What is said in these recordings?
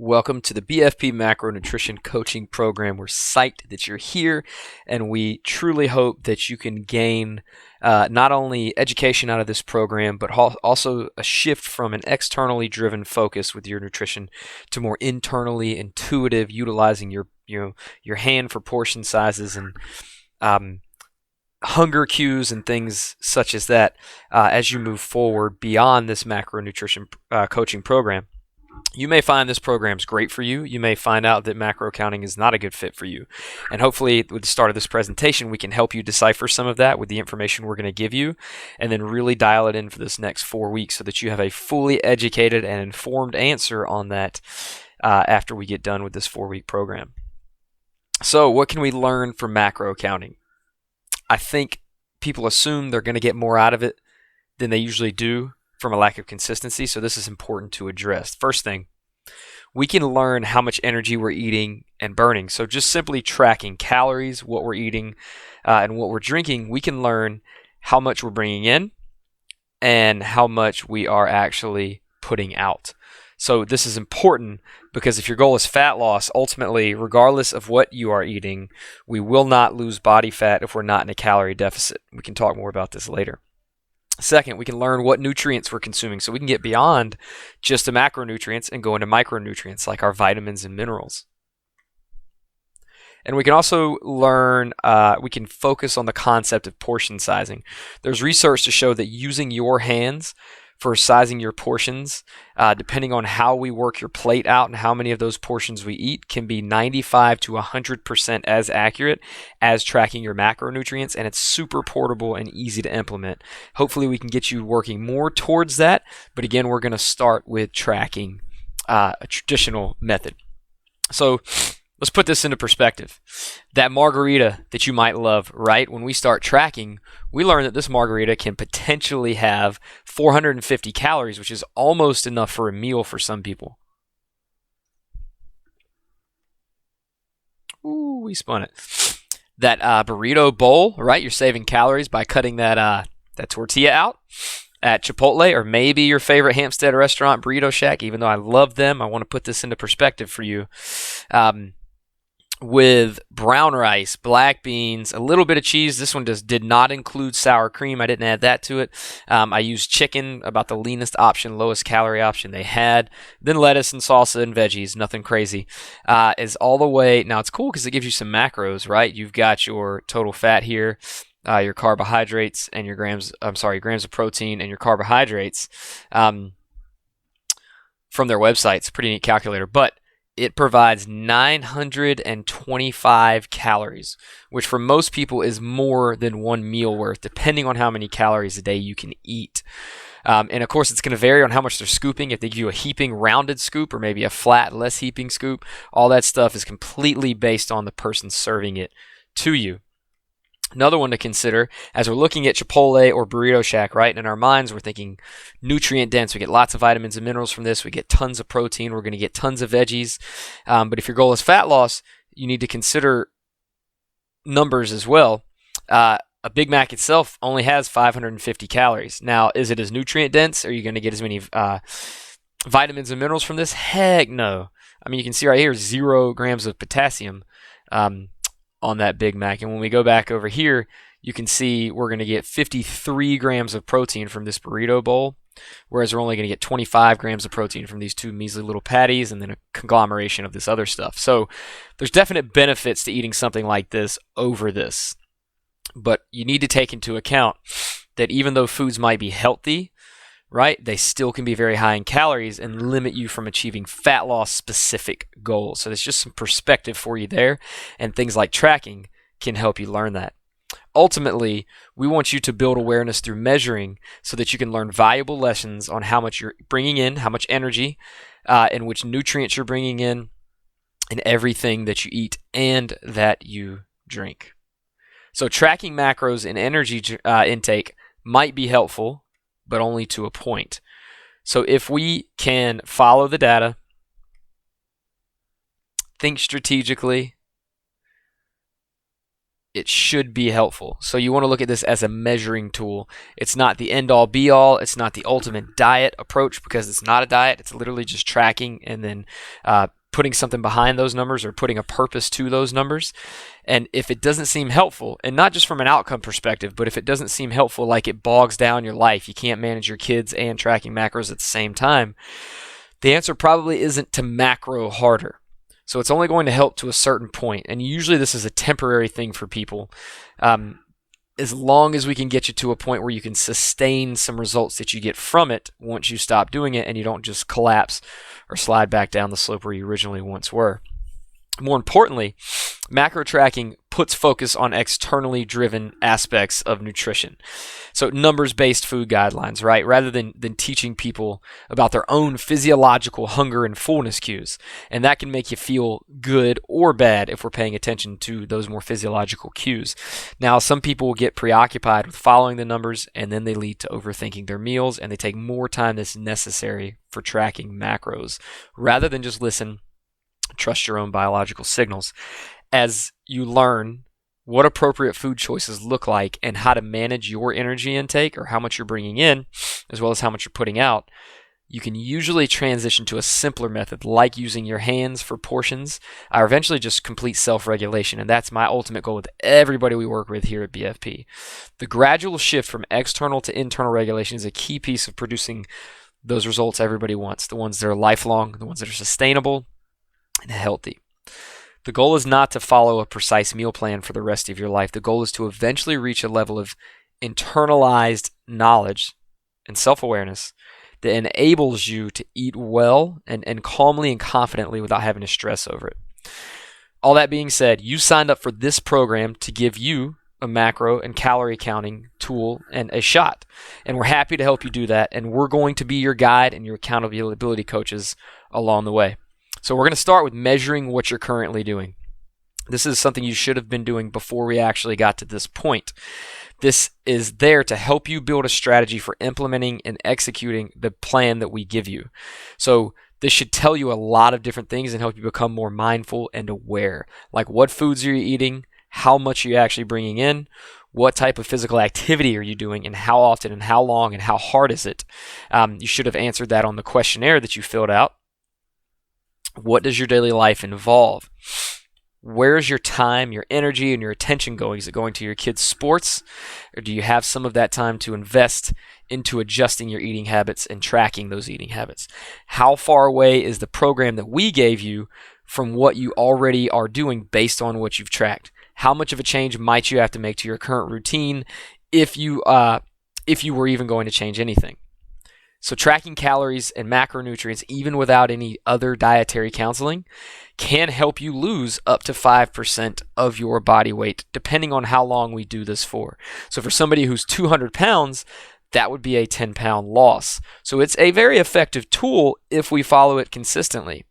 Welcome to the BFP Macronutrition Coaching Program. We're psyched that you're here, and we truly hope that you can gain not only education out of this program, but also a shift from an externally driven focus with your nutrition to more internally intuitive, utilizing your hand for portion sizes and hunger cues and things such as that as you move forward beyond this macronutrition coaching program. You may find this program's great for you. You may find out that macro counting is not a good fit for you. And hopefully, with the start of this presentation, we can help you decipher some of that with the information we're going to give you, and then really dial it in for this next 4 weeks so that you have a fully educated and informed answer on that after we get done with this 4-week program. So, what can we learn from macro counting? I think people assume they're going to get more out of it than they usually do from a lack of consistency, so this is important to address. First thing, we can learn how much energy we're eating and burning. So just simply tracking calories, what we're eating, and what we're drinking, we can learn how much we're bringing in and how much we are actually putting out. So this is important because if your goal is fat loss, ultimately, regardless of what you are eating, we will not lose body fat if we're not in a calorie deficit. We can talk more about this later. Second, we can learn what nutrients we're consuming, so we can get beyond just the macronutrients and go into micronutrients like our vitamins and minerals. And we can also learn, we can focus on the concept of portion sizing. There's research to show that using your hands for sizing your portions, depending on how we work your plate out and how many of those portions we eat, can be 95 to 100% as accurate as tracking your macronutrients, and it's super portable and easy to implement. Hopefully we can get you working more towards that, but again, we're going to start with tracking a traditional method. So let's put this into perspective. That margarita that you might love, right? When we start tracking, we learn that this margarita can potentially have 450 calories, which is almost enough for a meal for some people. Ooh, we spun it. That burrito bowl, right? You're saving calories by cutting that tortilla out at Chipotle, or maybe your favorite Hampstead restaurant, Burrito Shack. Even though I love them, I want to put this into perspective for you. With brown rice, black beans, a little bit of cheese. This one did not include sour cream. I didn't add that to it. I used chicken, about the leanest option, lowest calorie option they had. Then lettuce and salsa and veggies, nothing crazy. Is all the way. Now it's cool because it gives you some macros, right? You've got your total fat here, your carbohydrates and your grams of protein and your carbohydrates from their website. It's a pretty neat calculator, but it provides 925 calories, which for most people is more than one meal worth, depending on how many calories a day you can eat. And of course, it's going to vary on how much they're scooping. If they give you a heaping rounded scoop or maybe a flat, less heaping scoop, all that stuff is completely based on the person serving it to you. Another one to consider as we're looking at Chipotle or Burrito Shack, right? And in our minds, we're thinking nutrient dense. We get lots of vitamins and minerals from this. We get tons of protein. We're going to get tons of veggies. But if your goal is fat loss, you need to consider numbers as well. A Big Mac itself only has 550 calories. Now, is it as nutrient dense? Are you going to get as many vitamins and minerals from this? Heck no. I mean, you can see right here, 0 grams of potassium on that Big Mac. And when we go back over here, you can see we're going to get 53 grams of protein from this burrito bowl, whereas we're only going to get 25 grams of protein from these 2 measly little patties and then a conglomeration of this other stuff. So there's definite benefits to eating something like this over this. But you need to take into account that even though foods might be healthy, right, they still can be very high in calories and limit you from achieving fat loss specific goals. So there's just some perspective for you there, and things like tracking can help you learn that. Ultimately, we want you to build awareness through measuring so that you can learn valuable lessons on how much you're bringing in, how much energy, and which nutrients you're bringing in everything that you eat and that you drink. So tracking macros and energy intake might be helpful, but only to a point. So if we can follow the data, think strategically, it should be helpful. So you want to look at this as a measuring tool. It's not the end all be all. It's not the ultimate diet approach, because it's not a diet. It's literally just tracking and then putting something behind those numbers, or putting a purpose to those numbers. And if it doesn't seem helpful, and not just from an outcome perspective, but if it doesn't seem helpful, like it bogs down your life, you can't manage your kids and tracking macros at the same time, the answer probably isn't to macro harder. So it's only going to help to a certain point. And usually this is a temporary thing for people. As long as we can get you to a point where you can sustain some results that you get from it once you stop doing it, and you don't just collapse or slide back down the slope where you originally once were. More importantly, macro tracking puts focus on externally driven aspects of nutrition. So numbers-based food guidelines, right? Rather than teaching people about their own physiological hunger and fullness cues. And that can make you feel good or bad if we're paying attention to those more physiological cues. Now, some people will get preoccupied with following the numbers, and then they lead to overthinking their meals, and they take more time than is necessary for tracking macros, rather than just listen, trust your own biological signals. As you learn what appropriate food choices look like and how to manage your energy intake, or how much you're bringing in, as well as how much you're putting out, you can usually transition to a simpler method, like using your hands for portions, or eventually just complete self-regulation. And that's my ultimate goal with everybody we work with here at BFP. The gradual shift from external to internal regulation is a key piece of producing those results everybody wants, the ones that are lifelong, the ones that are sustainable and healthy. The goal is not to follow a precise meal plan for the rest of your life. The goal is to eventually reach a level of internalized knowledge and self-awareness that enables you to eat well and calmly and confidently without having to stress over it. All that being said, you signed up for this program to give you a macro and calorie counting tool and a shot. And we're happy to help you do that. And we're going to be your guide and your accountability coaches along the way. So we're going to start with measuring what you're currently doing. This is something you should have been doing before we actually got to this point. This is there to help you build a strategy for implementing and executing the plan that we give you. So this should tell you a lot of different things and help you become more mindful and aware. Like, what foods are you eating? How much are you actually bringing in? What type of physical activity are you doing, and how often and how long and how hard is it? You should have answered that on the questionnaire that you filled out. What does your daily life involve? Where's your time, your energy, and your attention going? Is it going to your kids' sports? Or do you have some of that time to invest into adjusting your eating habits and tracking those eating habits? How far away is the program that we gave you from what you already are doing based on what you've tracked? How much of a change might you have to make to your current routine if you were even going to change anything? So tracking calories and macronutrients, even without any other dietary counseling, can help you lose up to 5% of your body weight, depending on how long we do this for. So for somebody who's 200 pounds, that would be a 10-pound loss. So it's a very effective tool if we follow it consistently.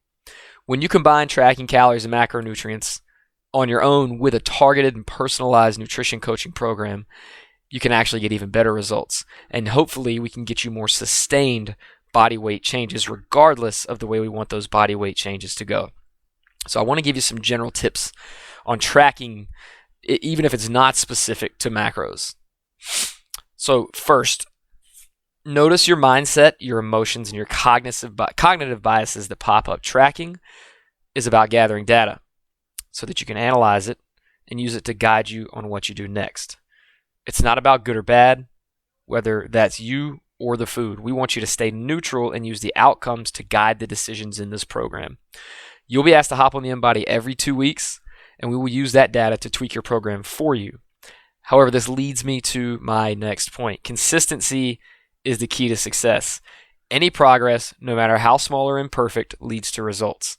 When you combine tracking calories and macronutrients on your own with a targeted and personalized nutrition coaching program, you can actually get even better results. And hopefully we can get you more sustained body weight changes, regardless of the way we want those body weight changes to go. So I want to give you some general tips on tracking, even if it's not specific to macros. So first, notice your mindset, your emotions, and your cognitive biases that pop up. Tracking is about gathering data so that you can analyze it and use it to guide you on what you do next. It's not about good or bad, whether that's you or the food. We want you to stay neutral and use the outcomes to guide the decisions in this program. You'll be asked to hop on the InBody every 2 weeks, and we will use that data to tweak your program for you. However, this leads me to my next point. Consistency is the key to success. Any progress, no matter how small or imperfect, leads to results.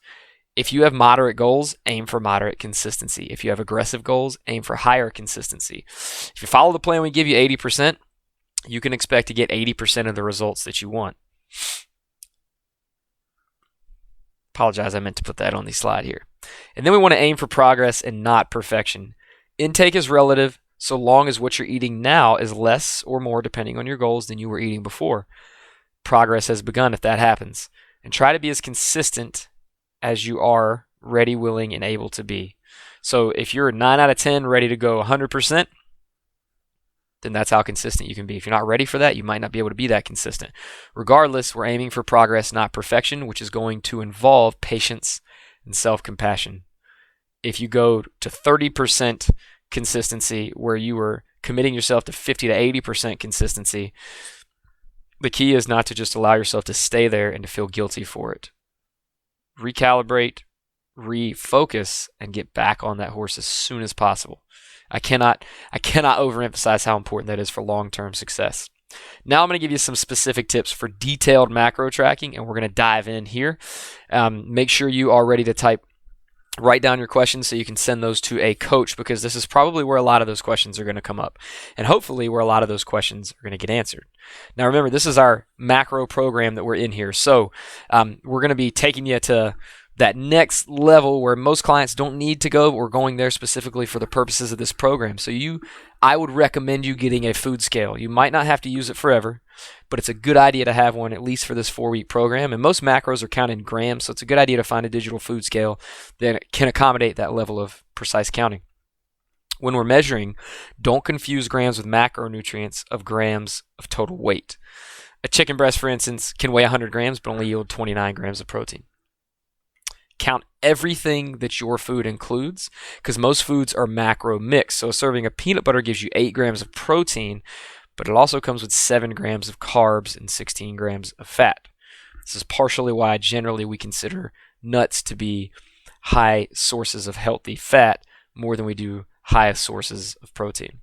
If you have moderate goals, aim for moderate consistency. If you have aggressive goals, aim for higher consistency. If you follow the plan we give you 80%, you can expect to get 80% of the results that you want. Apologize, I meant to put that on the slide here. And then we want to aim for progress and not perfection. Intake is relative so long as what you're eating now is less or more, depending on your goals, than you were eating before. Progress has begun if that happens. And try to be as consistent as you are ready, willing, and able to be. So if you're 9 out of 10 ready to go 100%, then that's how consistent you can be. If you're not ready for that, you might not be able to be that consistent. Regardless, we're aiming for progress, not perfection, which is going to involve patience and self-compassion. If you go to 30% consistency where you were committing yourself to 50 to 80% consistency, the key is not to just allow yourself to stay there and to feel guilty for it. Recalibrate, refocus, and get back on that horse as soon as possible. I cannot overemphasize how important that is for long-term success. Now I'm going to give you some specific tips for detailed macro tracking, and we're going to dive in here. Make sure you are ready to write down your questions so you can send those to a coach, because this is probably where a lot of those questions are going to come up, and hopefully where a lot of those questions are going to get answered. Now remember, this is our macro program that we're in here, so we're going to be taking you to that next level where most clients don't need to go, but we're going there specifically for the purposes of this program. So I would recommend you getting a food scale. You might not have to use it forever, but it's a good idea to have one at least for this 4-week program. And most macros are counted in grams, so it's a good idea to find a digital food scale that can accommodate that level of precise counting. When we're measuring, don't confuse grams with macronutrients of grams of total weight. A chicken breast, for instance, can weigh 100 grams but only yield 29 grams of protein. Count everything that your food includes, because most foods are macro mixed. So a serving of peanut butter gives you 8 grams of protein, but it also comes with 7 grams of carbs and 16 grams of fat. This is partially why generally we consider nuts to be high sources of healthy fat more than we do high sources of protein.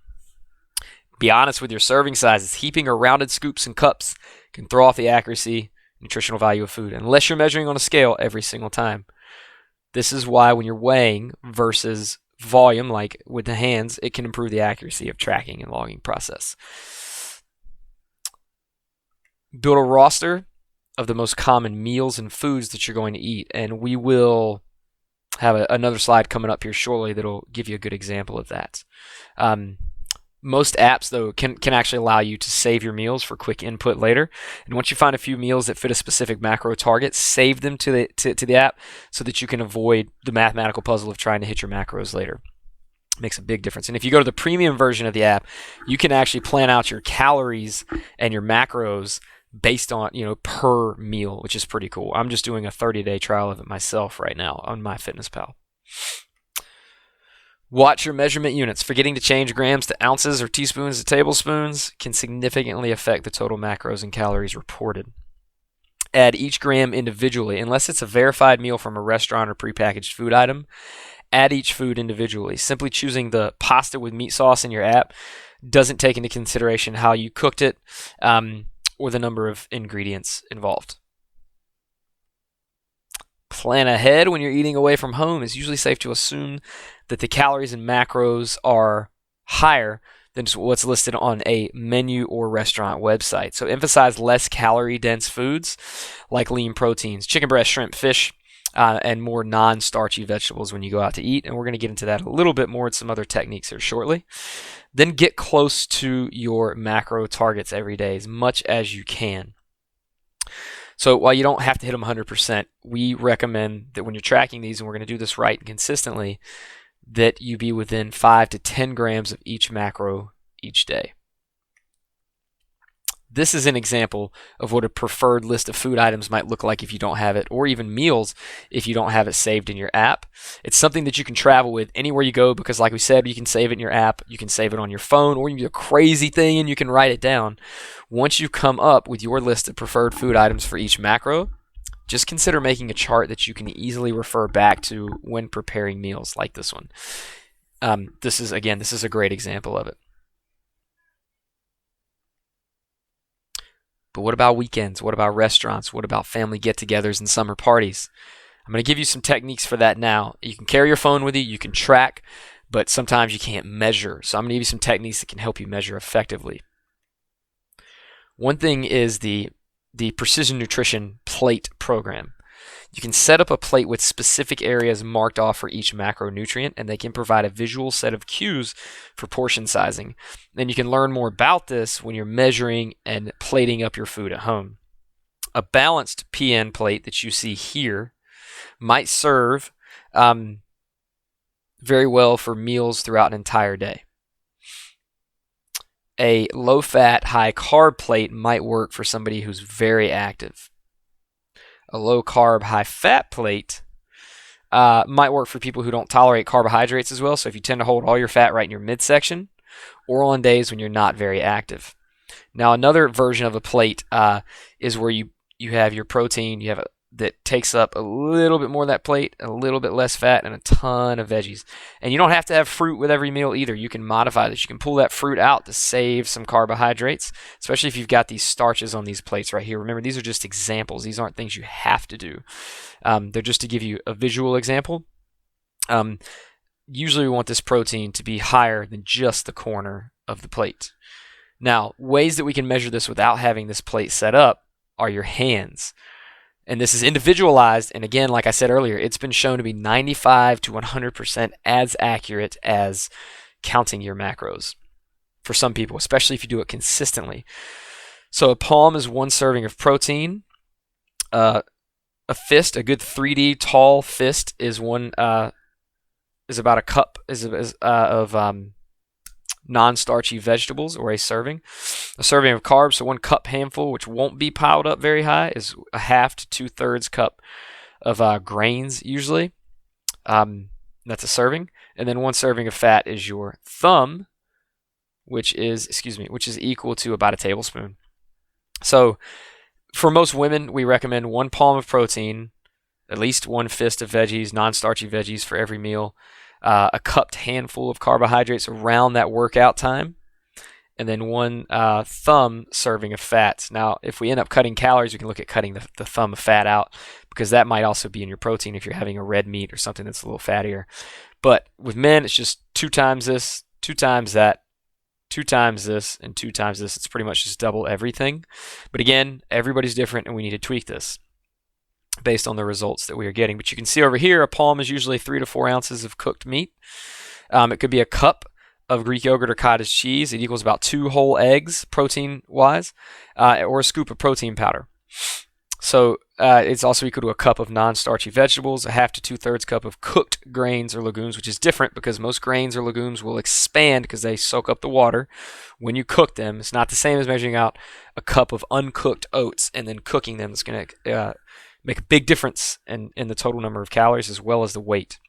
Be honest with your serving sizes. Heaping or rounded scoops and cups can throw off the accuracy, nutritional value of food, unless you're measuring on a scale every single time. This is why when you're weighing versus volume, like with the hands, it can improve the accuracy of tracking and logging process. Build a roster of the most common meals and foods that you're going to eat, and we will have another slide coming up here shortly that'll give you a good example of that. Most apps, though, can actually allow you to save your meals for quick input later. And once you find a few meals that fit a specific macro target, save them to the app so that you can avoid the mathematical puzzle of trying to hit your macros later. It makes a big difference. And if you go to the premium version of the app, you can actually plan out your calories and your macros based on, per meal, which is pretty cool. I'm just doing a 30-day trial of it myself right now on MyFitnessPal. Watch your measurement units. Forgetting to change grams to ounces or teaspoons to tablespoons can significantly affect the total macros and calories reported. Add each gram individually. Unless it's a verified meal from a restaurant or prepackaged food item, add each food individually. Simply choosing the pasta with meat sauce in your app doesn't take into consideration how you cooked it or the number of ingredients involved. Plan ahead when you're eating away from home. It's usually safe to assume that the calories and macros are higher than what's listed on a menu or restaurant website. So emphasize less calorie-dense foods like lean proteins, chicken breast, shrimp, fish, and more non-starchy vegetables when you go out to eat. And we're going to get into that a little bit more and some other techniques here shortly. Then get close to your macro targets every day as much as you can. So while you don't have to hit them 100%, we recommend that when you're tracking these, and we're going to do this right and consistently, that you be within 5 to 10 grams of each macro each day. This is an example of what a preferred list of food items might look like if you don't have it, or even meals if you don't have it saved in your app. It's something that you can travel with anywhere you go because, like we said, you can save it in your app, you can save it on your phone, or you can do a crazy thing and you can write it down. Once you come up with your list of preferred food items for each macro, just consider making a chart that you can easily refer back to when preparing meals like this one. This is a great example of it. But what about weekends? What about restaurants? What about family get-togethers and summer parties? I'm going to give you some techniques for that now. You can carry your phone with you, you can track, but sometimes you can't measure. So I'm going to give you some techniques that can help you measure effectively. One thing is the Precision Nutrition Plate program. You can set up a plate with specific areas marked off for each macronutrient, and they can provide a visual set of cues for portion sizing. Then you can learn more about this when you're measuring and plating up your food at home. A balanced PN plate that you see here might serve very well for meals throughout an entire day. A low-fat, high-carb plate might work for somebody who's very active. A low-carb, high-fat plate might work for people who don't tolerate carbohydrates as well. So if you tend to hold all your fat right in your midsection, or on days when you're not very active. Now, another version of a plate is where you have your protein, that takes up a little bit more of that plate, a little bit less fat, and a ton of veggies. And you don't have to have fruit with every meal either. You can modify this. You can pull that fruit out to save some carbohydrates, especially if you've got these starches on these plates right here. Remember, these are just examples. These aren't things you have to do. They're just to give you a visual example. Usually we want this protein to be higher than just the corner of the plate. Now, ways that we can measure this without having this plate set up are your hands. And this is individualized, and again, like I said earlier, it's been shown to be 95 to 100% as accurate as counting your macros for some people, especially if you do it consistently. So a palm is 1 serving of protein. A fist, a good 3D tall fist, is about a cup of non-starchy vegetables, or a serving. A serving of carbs, so 1 cup handful, which won't be piled up very high, is a half to 2/3 cup of grains usually. That's a serving. And then 1 serving of fat is your thumb, which is equal to about a tablespoon. So for most women, we recommend 1 palm of protein, at least 1 fist of veggies, non-starchy veggies for every meal, a cupped handful of carbohydrates around that workout time, and then 1 thumb serving of fats. Now, if we end up cutting calories, we can look at cutting the thumb of fat out, because that might also be in your protein if you're having a red meat or something that's a little fattier. But with men, it's just 2 times this, 2 times that, 2 times this, and 2 times this. It's pretty much just double everything. But again, everybody's different, and we need to tweak this based on the results that we are getting. But you can see over here, a palm is usually 3 to 4 ounces of cooked meat. It could be a cup of Greek yogurt or cottage cheese. It equals about 2 whole eggs, protein-wise, or a scoop of protein powder. So it's also equal to a cup of non-starchy vegetables, a half to 2/3 cup of cooked grains or legumes, which is different because most grains or legumes will expand because they soak up the water when you cook them. It's not the same as measuring out a cup of uncooked oats and then cooking them. It's going to make a big difference in the total number of calories as well as the weight.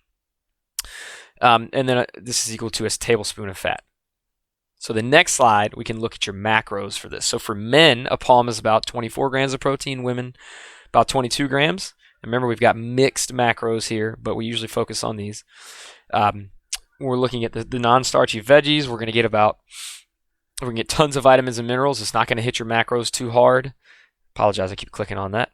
And then this is equal to a tablespoon of fat. So the next slide, we can look at your macros for this. So for men, a palm is about 24 grams of protein. Women, about 22 grams. And remember, we've got mixed macros here, but we usually focus on these. We're looking at the non-starchy veggies. We're going to get tons of vitamins and minerals. It's not going to hit your macros too hard. Apologize, I keep clicking on that.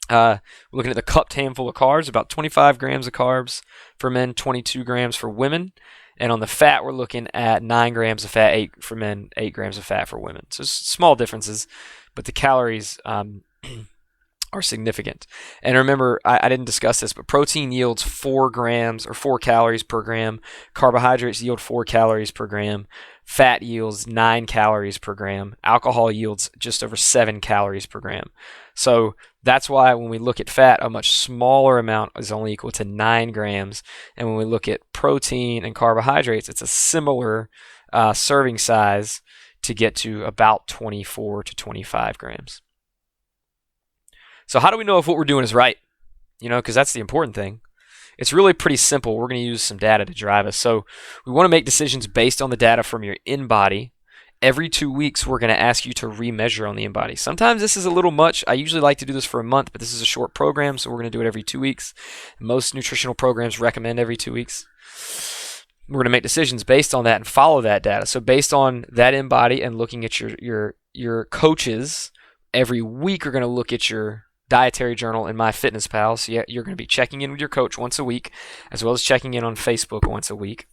We're looking at the cupped handful of carbs, about 25 grams of carbs for men, 22 grams for women. And on the fat, we're looking at 9 grams of fat, 8 for men, 8 grams of fat for women. So small differences, but the calories are significant. And remember, I didn't discuss this, but protein yields 4 grams or 4 calories per gram. Carbohydrates yield 4 calories per gram. Fat yields 9 calories per gram. Alcohol yields just over 7 calories per gram. So that's why when we look at fat, a much smaller amount is only equal to 9 grams. And when we look at protein and carbohydrates, it's a similar serving size to get to about 24 to 25 grams. So how do we know if what we're doing is right? Because that's the important thing. It's really pretty simple. We're going to use some data to drive us. So we want to make decisions based on the data from your in-body. Every 2 weeks, we're going to ask you to remeasure on the in-body. Sometimes this is a little much. I usually like to do this for a month, but this is a short program, so we're going to do it every 2 weeks. Most nutritional programs recommend every 2 weeks. We're going to make decisions based on that and follow that data. So based on that in-body and looking at your coaches, every week we're going to look at your dietary journal in MyFitnessPal. So you're going to be checking in with your coach once a week, as well as checking in on Facebook once a week.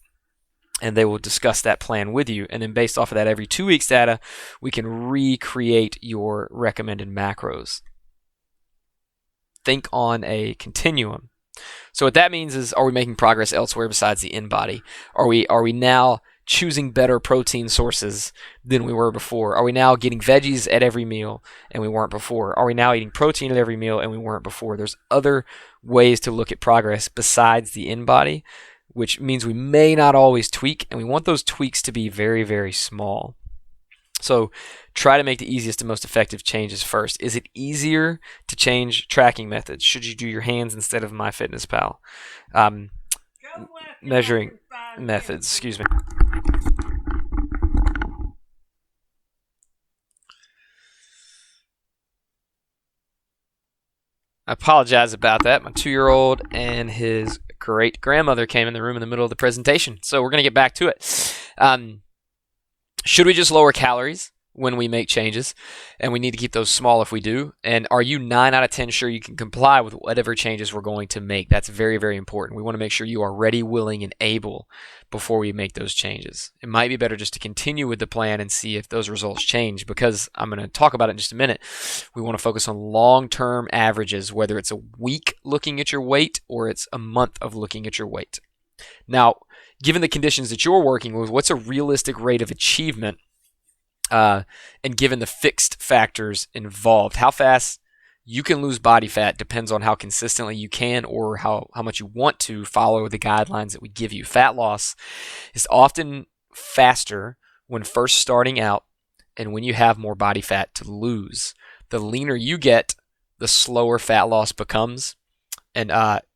And they will discuss that plan with you. And then based off of that every 2 weeks data, we can recreate your recommended macros. Think on a continuum. So what that means is, are we making progress elsewhere besides the in-body? Are we now choosing better protein sources than we were before? Are we now getting veggies at every meal and we weren't before? Are we now eating protein at every meal and we weren't before? There's other ways to look at progress besides the in-body which means we may not always tweak, and we want those tweaks to be very, very small. So try to make the easiest and most effective changes first. Is it easier to change tracking methods? Should you do your hands instead of MyFitnessPal? Measuring methods, excuse me. I apologize about that. My 2-year-old and his great-grandmother came in the room in the middle of the presentation. So we're going to get back to it. Should we just lower calories when we make changes? And we need to keep those small if we do. And are you 9 out of 10 sure you can comply with whatever changes we're going to make? That's very, very important. We want to make sure you are ready, willing, and able before we make those changes. It might be better just to continue with the plan and see if those results change, because I'm going to talk about it in just a minute. We want to focus on long-term averages, whether it's a week looking at your weight or it's a month of looking at your weight. Now, given the conditions that you're working with, what's a realistic rate of achievement? And given the fixed factors involved, how fast you can lose body fat depends on how consistently you can or how much you want to follow the guidelines that we give you. Fat loss is often faster when first starting out and when you have more body fat to lose. The leaner you get, the slower fat loss becomes, and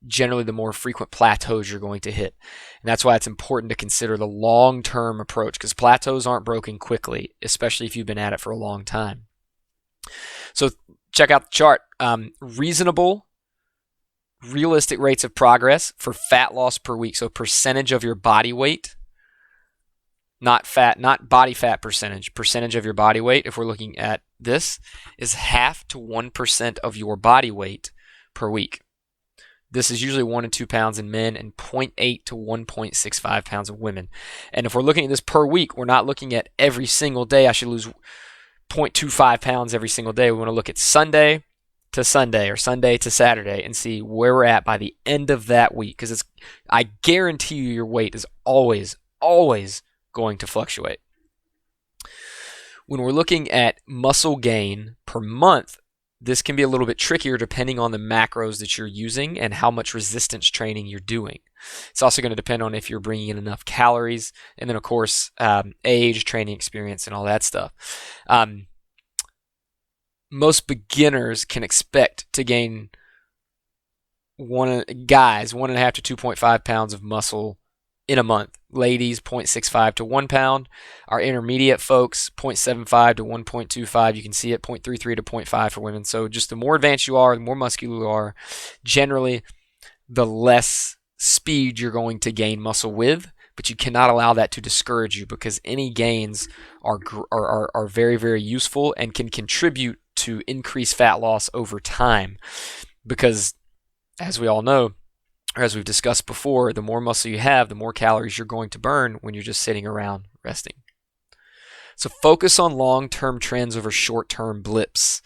generally the more frequent plateaus you're going to hit. And that's why it's important to consider the long-term approach, because plateaus aren't broken quickly, especially if you've been at it for a long time. So check out the chart. Reasonable, realistic rates of progress for fat loss per week. So percentage of your body weight, not body fat percentage of your body weight. If we're looking at this, is 0.5 to 1% of your body weight per week. This is usually 1 to 2 pounds in men and 0.8 to 1.65 pounds of women. And if we're looking at this per week, we're not looking at every single day I should lose 0.25 pounds every single day. We want to look at Sunday to Sunday or Sunday to Saturday and see where we're at by the end of that week. Because I guarantee you your weight is always, always going to fluctuate. When we're looking at muscle gain per month, this can be a little bit trickier depending on the macros that you're using and how much resistance training you're doing. It's also going to depend on if you're bringing in enough calories, and then of course age, training experience, and all that stuff. Most beginners can expect to gain 1.5 to 2.5 pounds of muscle in a month. Ladies, 0.65 to 1 pound. Our intermediate folks, 0.75 to 1.25. You can see it, 0.33 to 0.5 for women. So just the more advanced you are, the more muscular you are, generally the less speed you're going to gain muscle with. But you cannot allow that to discourage you, because any gains are very, very useful and can contribute to increased fat loss over time. Because as we all know, or as we've discussed before, the more muscle you have, the more calories you're going to burn when you're just sitting around resting. So focus on long-term trends over short-term blips.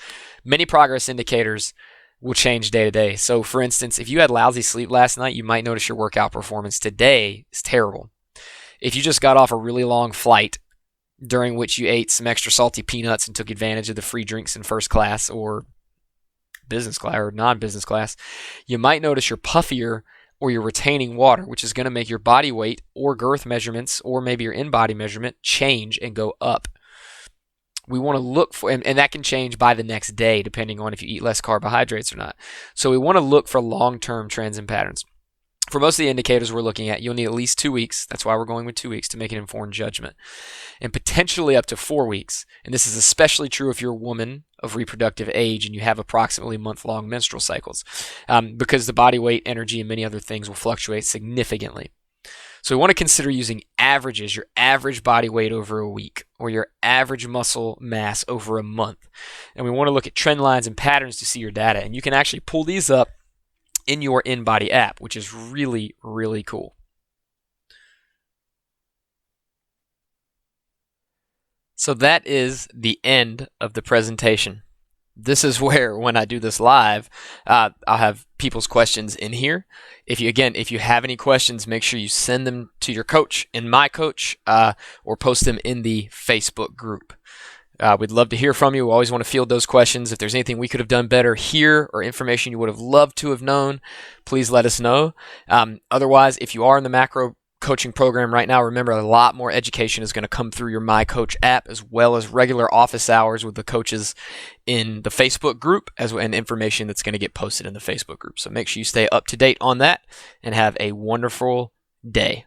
Many progress indicators will change day to day. So for instance, if you had lousy sleep last night, you might notice your workout performance today is terrible. If you just got off a really long flight during which you ate some extra salty peanuts and took advantage of the free drinks in first class or business class or non-business class, you might notice you're puffier or you're retaining water, which is going to make your body weight or girth measurements or maybe your in-body measurement change and go up. We want to look for, and that can change by the next day depending on if you eat less carbohydrates or not. So we want to look for long-term trends and patterns. For most of the indicators we're looking at, you'll need at least 2 weeks. That's why we're going with 2 weeks to make an informed judgment. And potentially up to 4 weeks. And this is especially true if you're a woman of reproductive age and you have approximately month-long menstrual cycles, because the body weight, energy, and many other things will fluctuate significantly. So we want to consider using averages, your average body weight over a week, or your average muscle mass over a month. And we want to look at trend lines and patterns to see your data. And you can actually pull these up in your InBody app, which is really, really cool. So that is the end of the presentation. This is where, when I do this live, I'll have people's questions in here. If you have any questions, make sure you send them to your coach and my coach, or post them in the Facebook group. We'd love to hear from you. We always want to field those questions. If there's anything we could have done better here or information you would have loved to have known, please let us know. Otherwise, if you are in the macro coaching program right now, remember a lot more education is going to come through your My Coach app, as well as regular office hours with the coaches in the Facebook group, and information that's going to get posted in the Facebook group. So make sure you stay up to date on that and have a wonderful day.